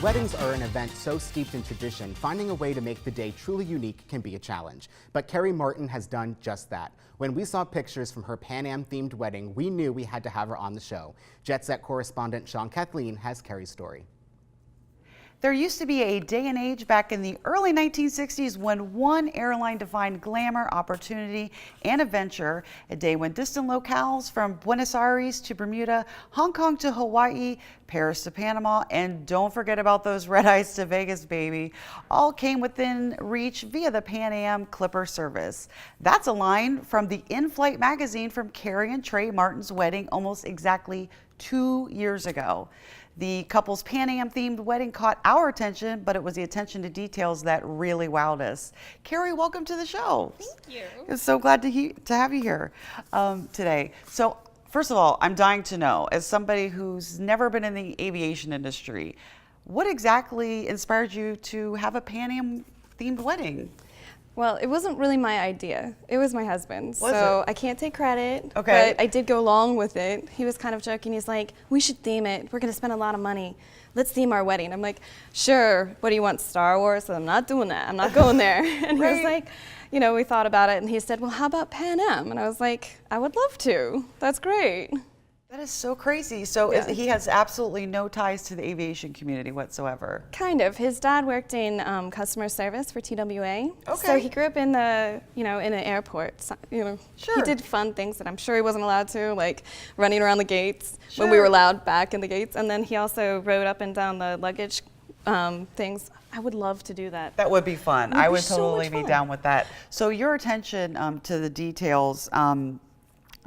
weddings are an event so steeped in tradition, finding a way to make the day truly unique can be a challenge. But Carrie Martin has done just that. When we saw pictures from her Pan Am themed wedding, we knew we had to have her on the show. Jet Set correspondent Shawn Kathleen has Carrie's story. There used to be a day and age back in the early 1960s when one airline defined glamour, opportunity, and adventure. A day when distant locales from Buenos Aires to Bermuda, Hong Kong to Hawaii, Paris to Panama, and don't forget about those red eyes to Vegas, baby, all came within reach via the Pan Am Clipper service. That's a line from the in-flight magazine from Carrie and Trey Martin's wedding almost exactly 2 years ago. The couple's Pan Am themed wedding caught our attention, but it was the attention to details that really wowed us. Carrie, welcome to the show. Thank you. I'm so glad to have you here today. So first of all, I'm dying to know, as somebody who's never been in the aviation industry, what exactly inspired you to have a Pan Am themed wedding? Well, it wasn't really my idea. It was my husband's. So I can't take credit, okay, but I did go along with it. He was kind of joking. He's like, we should theme it. We're going to spend a lot of money. Let's theme our wedding. I'm like, sure. What do you want, Star Wars? So I'm not doing that. I'm not going there. And he was like, you know, we thought about it, and he said, well, how about Pan Am? And I was like, I would love to. That's great. That is so crazy. So Yeah. he has absolutely no ties to the aviation community whatsoever. Kind of. His dad worked in customer service for TWA. Okay. So he grew up in the, in an airport. So, Sure. He did fun things that I'm sure he wasn't allowed to, like running around the gates Sure. when we were allowed back in the gates. And then he also rode up and down the luggage things. I would love to do that. That would be fun. It would I be would so totally much be fun. down with that. So your attention to the details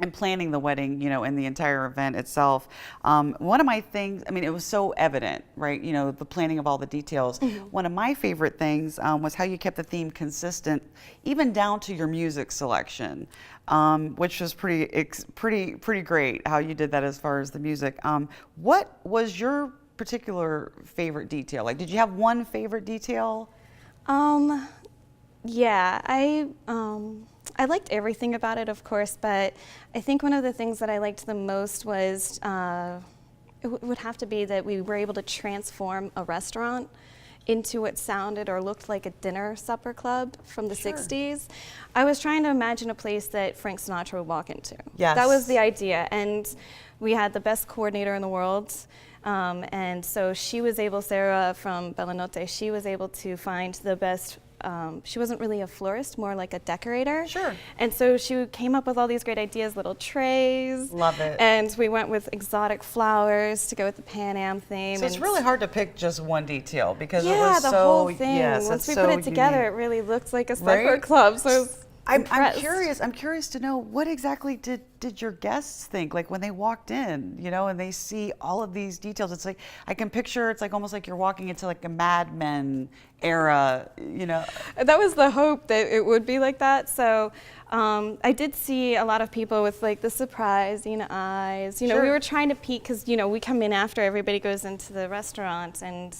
and planning the wedding, in the entire event itself. One of my things, it was so evident, right? The planning of all the details. Mm-hmm. One of my favorite things was how you kept the theme consistent, even down to your music selection, which was pretty great. How you did that as far as the music. What was your particular favorite detail? Like, did you have one favorite detail? Yeah, I liked everything about it, of course, but I think one of the things that I liked the most was it would have to be that we were able to transform a restaurant into what sounded or looked like a dinner supper club from the 60s. I was trying to imagine a place that Frank Sinatra would walk into. Yes. That was the idea, and we had the best coordinator in the world. And so she was able, Sarah from Bellanotte, she was able to find the best. She wasn't really a florist, more like a decorator. Sure. And so she came up with all these great ideas, little trays. Love it. And we went with exotic flowers to go with the Pan Am theme. So it's really hard to pick just one detail because it yeah, was the so, whole thing. yes, Once we that's put so it together, unique. it really looked like a supper Right? club. So I was I'm impressed. I'm curious to know, what exactly did your guests think, like when they walked in, and they see all of these details? It's like, I can picture, it's like almost like you're walking into like a Mad Men era, That was the hope, that it would be like that. So I did see a lot of people with like the surprising eyes. Sure. We were trying to peek because, we come in after everybody goes into the restaurant. And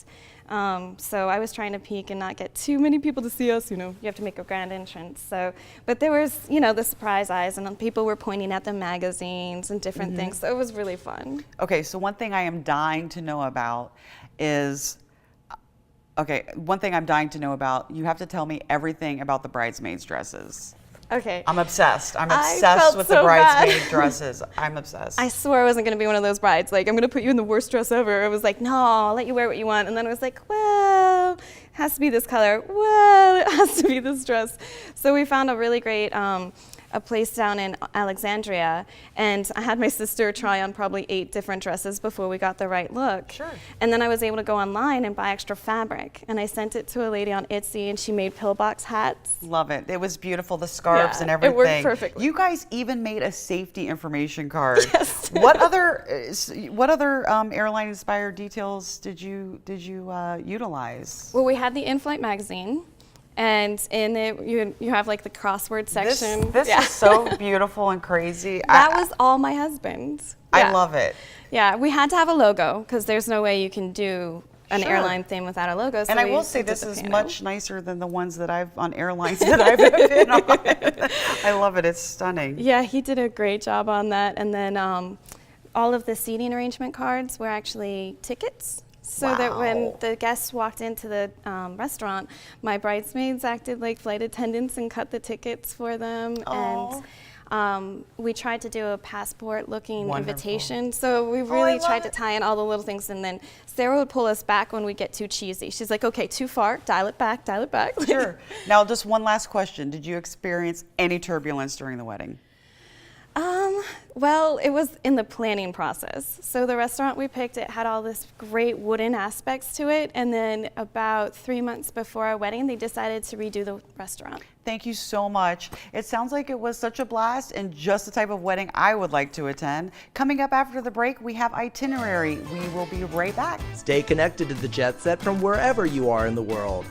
so I was trying to peek and not get too many people to see us. You have to make a grand entrance. So, but there was, the surprise eyes, and people were pointing at the magazines and different things. So it was really fun. Okay, so one thing I am dying to know about is, you have to tell me everything about the bridesmaids' dresses. Okay. I'm obsessed. I'm I obsessed felt with so the bad. bridesmaid dresses. I'm obsessed. I swore I wasn't going to be one of those brides. Like, I'm going to put you in the worst dress ever. I was like, no, I'll let you wear what you want. And then I was like, well, it has to be this color. Well, it has to be this dress. So we found a really great a place down in Alexandria, and I had my sister try on probably 8 different dresses before we got the right look. Sure. And then I was able to go online and buy extra fabric, and I sent it to a lady on Etsy, and she made pillbox hats. Love it. It was beautiful, the scarves Yeah, and it everything. worked perfectly. You guys even made a safety information card. Yes. What other airline-inspired details did you utilize? Well, we had the in-flight magazine, and in it you have like the crossword section. This Yeah. is so beautiful and crazy. That was all my husband. I Yeah. love it. Yeah, we had to have a logo because there's no way you can do an Sure. airline theme without a logo. So And I we will say did this the is Pan Am. much nicer than the ones that I've on airlines that I've been on. I love it. It's stunning. Yeah, he did a great job on that. And then all of the seating arrangement cards were actually tickets. So that when Wow. the guests walked into the restaurant, my bridesmaids acted like flight attendants and cut the tickets for them. Aw. And we tried to do a passport-looking Wonderful. invitation. So we I really love tried to it. tie in all the little things. And then Sarah would pull us back when we get too cheesy. She's like, okay, too far, dial it back, dial it back. Sure. Now, just one last question. Did you experience any turbulence during the wedding? Well, it was in the planning process. So the restaurant we picked, it had all this great wooden aspects to it. And then about 3 months before our wedding, they decided to redo the restaurant. Thank you so much. It sounds like it was such a blast and just the type of wedding I would like to attend. Coming up after the break, we have itinerary. We will be right back. Stay connected to the Jet Set from wherever you are in the world.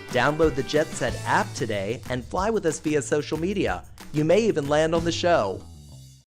Download the Jet Set app today and fly with us via social media. You may even land on the show.